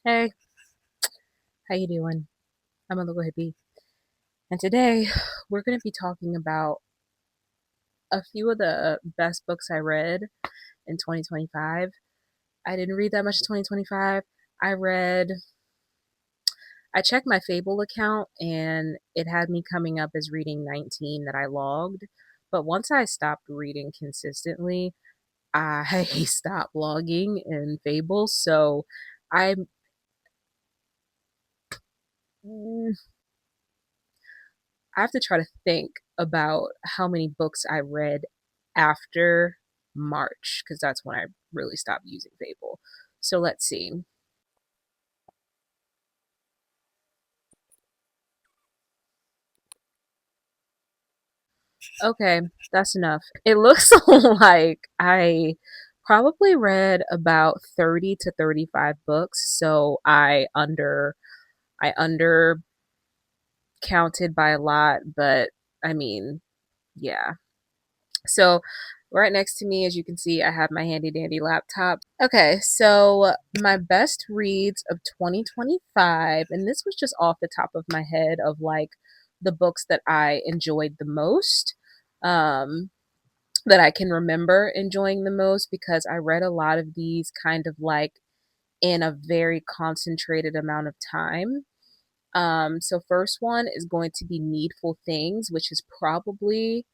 Hey, how you doing? I'm a little hippie, and today we're going to be talking about a few of the best books I read in 2025. I didn't read that much in 2025. I read, I checked my Fable account, and it had me coming up as reading 19 that I logged. But once I stopped reading consistently, I stopped logging in Fable. So I, mm, I have to try to think about how many books I read after March, because that's when I really stopped using Fable. So let's see. Okay, that's enough. It looks like I probably read about 30 to 35 books, so I under counted by a lot, but I mean, yeah. So right next to me, as you can see, I have my handy dandy laptop. Okay, so my best reads of 2025, and this was just off the top of my head of like the books that I enjoyed the most, um, that I can remember enjoying the most because I read a lot of these kind of like in a very concentrated amount of time. So first one is going to be Needful Things, which is probably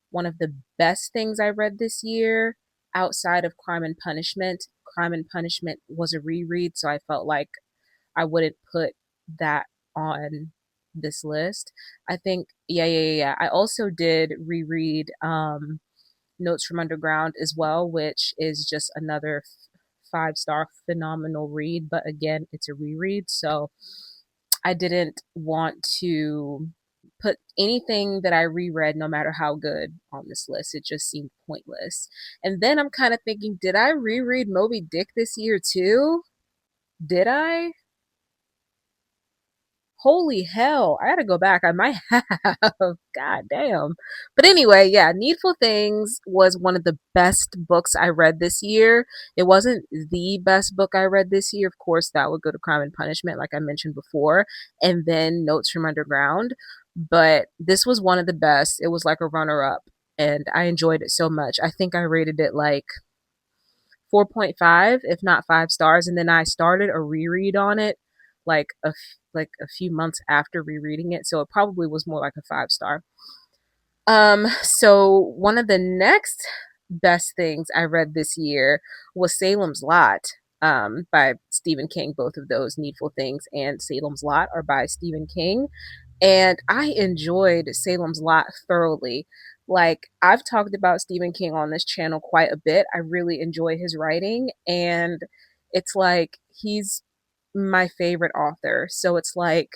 one of the best things I read this year outside of Crime and Punishment. Crime and Punishment was a reread, so I felt like I wouldn't put that on this list. I think, yeah. I also did reread Notes from Underground as well, which is just another five-star phenomenal read, but again, it's a reread, so I didn't want to put anything that I reread, no matter how good, on this list. It just seemed pointless. And then I'm kind of thinking, did I reread Moby Dick this year too? Did I? Holy hell, I gotta go back. I might have. God damn. But anyway, yeah, Needful Things was one of the best books I read this year. It wasn't the best book I read this year. Of course, that would go to Crime and Punishment, like I mentioned before, and then Notes from Underground. But this was one of the best. It was like a runner up, and I enjoyed it so much. I think I rated it like 4.5, if not 5 stars. And then I started a reread on it like a few months after rereading it, so it probably was more like a 5 star. So one of the next best things I read this year was Salem's Lot, by Stephen King. Both of those, Needful Things and Salem's Lot, are by Stephen King, and I enjoyed Salem's Lot thoroughly. Like, I've talked about Stephen King on this channel quite a bit. I really enjoy his writing, and it's like he's my favorite author. So it's like,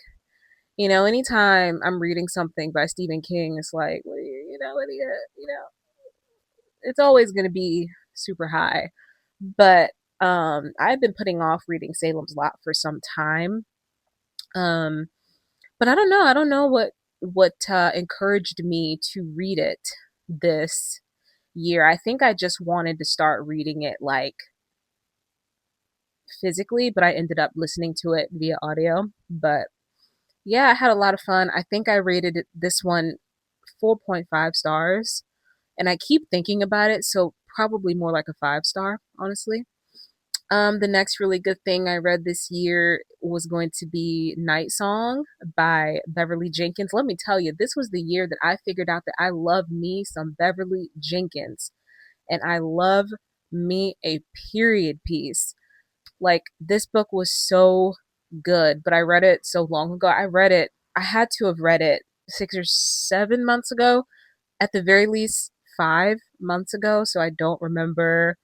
anytime I'm reading something by Stephen King, it's like, well, what do it's always going to be super high. But I've been putting off reading Salem's Lot for some time. Um, but I don't know. I don't know what encouraged me to read it this year. I think I just wanted to start reading it like physically, but I ended up listening to it via audio. But yeah, I had a lot of fun. I think I rated this one 4.5 stars, and I keep thinking about it, so probably more like a 5 star, honestly. The next really good thing I read this year was going to be Night Song by Beverly Jenkins. Let me tell you, this was the year that I figured out that I love me some Beverly Jenkins, and I love me a period piece. Like, this book was so good, but I read it so long ago. I had to have read it 6 or 7 months ago, at the very least 5 months ago, so I don't remember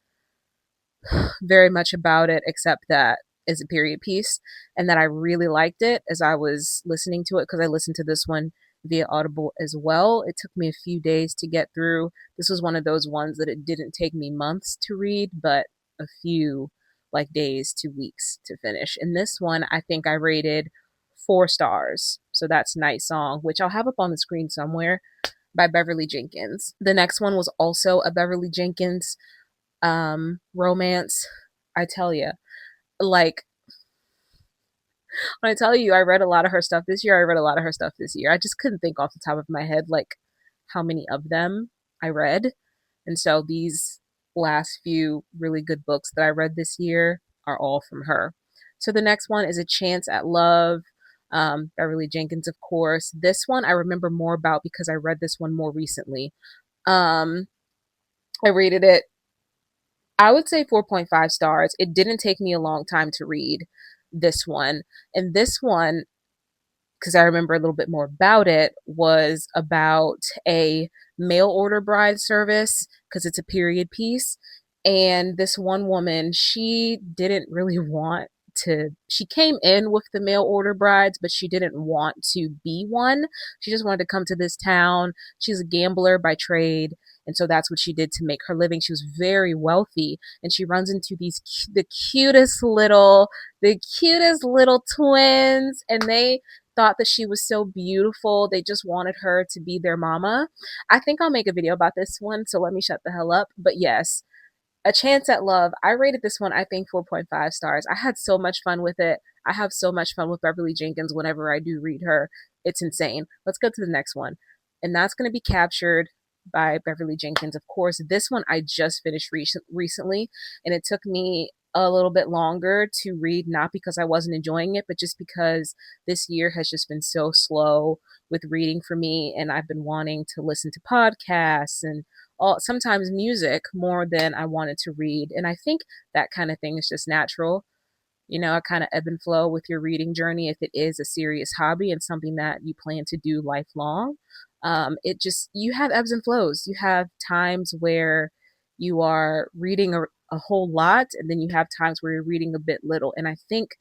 very much about it except that it's a period piece and that I really liked it as I was listening to it, because I listened to this one via Audible as well. It took me a few days to get through. This was one of those ones that it didn't take me months to read, but a few like days to weeks to finish. And this one, I think I rated 4 stars. So that's Night Song, which I'll have up on the screen somewhere, by Beverly Jenkins. The next one was also a Beverly Jenkins romance. I tell you, like, When I tell you I read a lot of her stuff this year, I read a lot of her stuff this year. I just couldn't think off the top of my head like how many of them I read. And so these last few really good books that I read this year are all from her. So the next one is A Chance at Love, Beverly Jenkins, of course. This one I remember more about because I read this one more recently. Um, I rated it, I would say 4.5 stars. It didn't take me a long time to read this one. And this one, because I remember a little bit more about it, was about a mail order bride service because it's a period piece. And this one woman, she didn't really want she came in with the mail order brides, but she didn't want to be one. She just wanted to come to this town. She's a gambler by trade. And so that's what she did to make her living. She was very wealthy, and she runs into the cutest little twins, and they thought that she was so beautiful. They just wanted her to be their mama. I think I'll make a video about this one, so let me shut the hell up. But yes, A Chance at Love. I rated this one, I think, 4.5 stars. I had so much fun with it. I have so much fun with Beverly Jenkins whenever I do read her. It's insane. Let's go to the next one. And that's going to be Captured by Beverly Jenkins. Of course, this one I just finished recently, and it took me a little bit longer to read, not because I wasn't enjoying it, but just because this year has just been so slow with reading for me, and I've been wanting to listen to podcasts and sometimes music more than I wanted to read. And I think that kind of thing is just natural. I kind of ebb and flow with your reading journey if it is a serious hobby and something that you plan to do lifelong. You have ebbs and flows. You have times where you are reading a whole lot, and then you have times where you're reading a bit little. And I think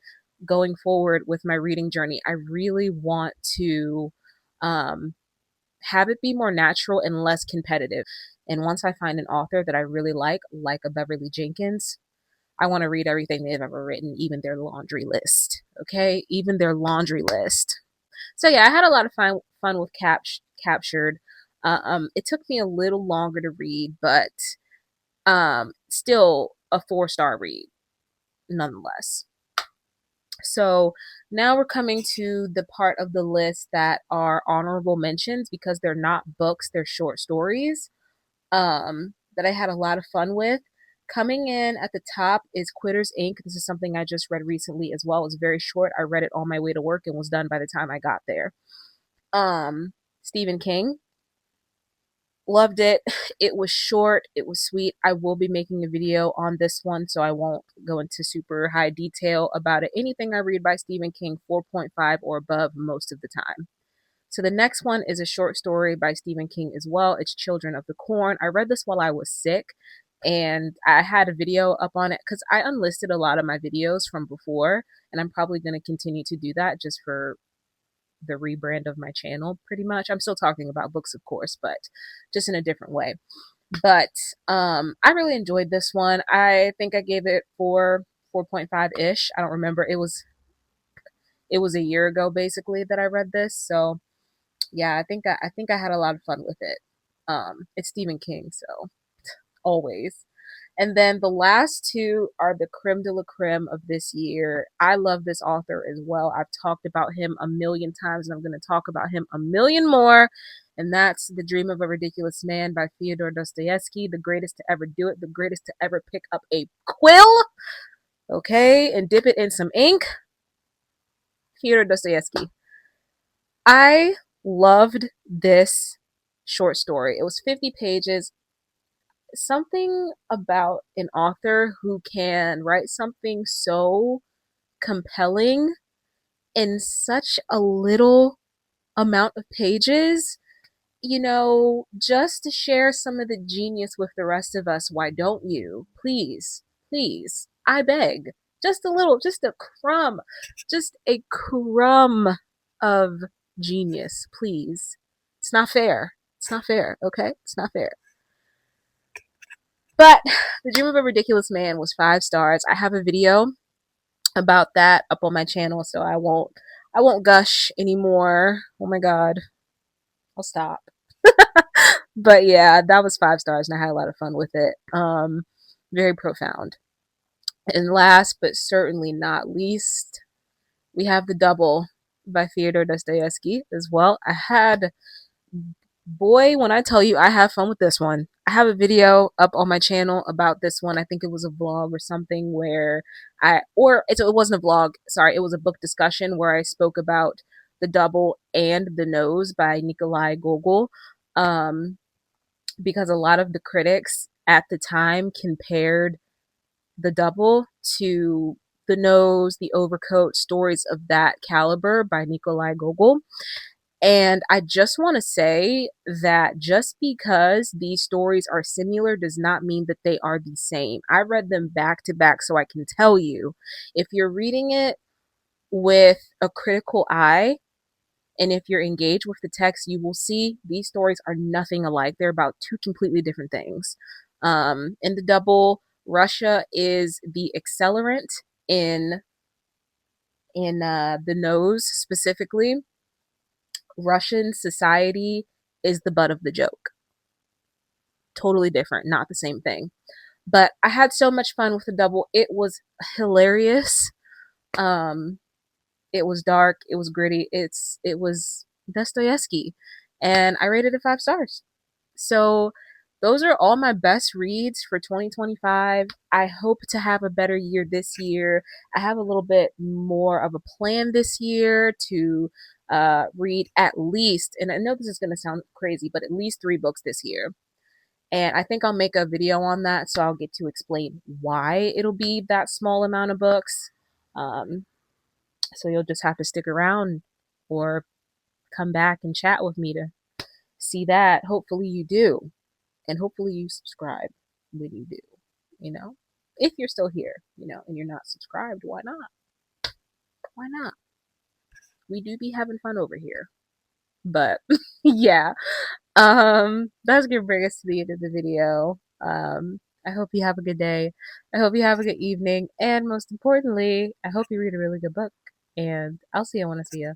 going forward with my reading journey, I really want to um, have it be more natural and less competitive. And once I find an author that I really like a Beverly Jenkins, I want to read everything they've ever written, even their laundry list. Okay, even their laundry list. So yeah, I had a lot of fun with Captured. It took me a little longer to read, but still a 4-star read nonetheless. So now we're coming to the part of the list that are honorable mentions because they're not books, they're short stories that I had a lot of fun with. Coming in at the top is Quitters Inc. This is something I just read recently as well. It was very short. I read it on my way to work and was done by the time I got there. Stephen King. Loved it. It was short. It was sweet. I will be making a video on this one, so I won't go into super high detail about it. Anything I read by Stephen King, 4.5 or above most of the time. So the next one is a short story by Stephen King as well. It's Children of the Corn. I read this while I was sick, and I had a video up on it because I unlisted a lot of my videos from before, and I'm probably going to continue to do that just for the rebrand of my channel pretty much. I'm still talking about books, of course, but just in a different way. But I really enjoyed this one. I think I gave it 4.5 ish. I don't remember. It was a year ago basically that I read this. So yeah, I think I had a lot of fun with it. It's Stephen King, so always. And then the last two are the creme de la creme of this year. I love this author as well. I've talked about him a million times, and I'm going to talk about him a million more. And that's The Dream of a Ridiculous Man by Fyodor Dostoevsky, the greatest to ever do it, the greatest to ever pick up a quill, okay, and dip it in some ink. Fyodor Dostoevsky. I loved this short story. It was 50 pages. Something about an author who can write something so compelling in such a little amount of pages, just to share some of the genius with the rest of us. Why don't you? Please, please, I beg. Just a little, just a crumb of genius, please. It's not fair. It's not fair, okay? It's not fair. But The Dream of a Ridiculous Man was 5 stars. I have a video about that up on my channel, so I won't gush anymore. Oh my god. I'll stop. But yeah, that was 5 stars and I had a lot of fun with it. Very profound. And last but certainly not least, We have The Double by Fyodor Dostoevsky as well. Boy, when I tell you I have fun with this one. I have a video up on my channel about this one. I think it was a vlog or something where it wasn't a vlog, sorry, it was a book discussion where I spoke about The Double and The Nose by Nikolai Gogol. Um, because a lot of the critics at the time compared The Double to The Nose, The Overcoat, stories of that caliber by Nikolai Gogol. And I just want to say that just because these stories are similar does not mean that they are the same. I read them back to back, so I can tell you if you're reading it with a critical eye and if you're engaged with the text, you will see these stories are nothing alike. They're about two completely different things. In The Double, Russia is the accelerant in The Nose specifically. Russian society is the butt of the joke. Totally different, not the same thing. But I had so much fun with The Double. It was hilarious. Um, it was dark. It was gritty. It was Dostoevsky, and I rated it 5 stars. So those are all my best reads for 2025. I hope to have a better year this year. I have a little bit more of a plan this year to read at least, and I know this is going to sound crazy, but at least 3 books this year. And I think I'll make a video on that, so I'll get to explain why it'll be that small amount of books. Um, so you'll just have to stick around or come back and chat with me to see that. Hopefully you do. And hopefully you subscribe when you do, you know? If you're still here, and you're not subscribed, why not? Why not? We do be having fun over here. But yeah. That's gonna bring us to the end of the video. I hope you have a good day. I hope you have a good evening. And most importantly, I hope you read a really good book. And I'll see you when I see you.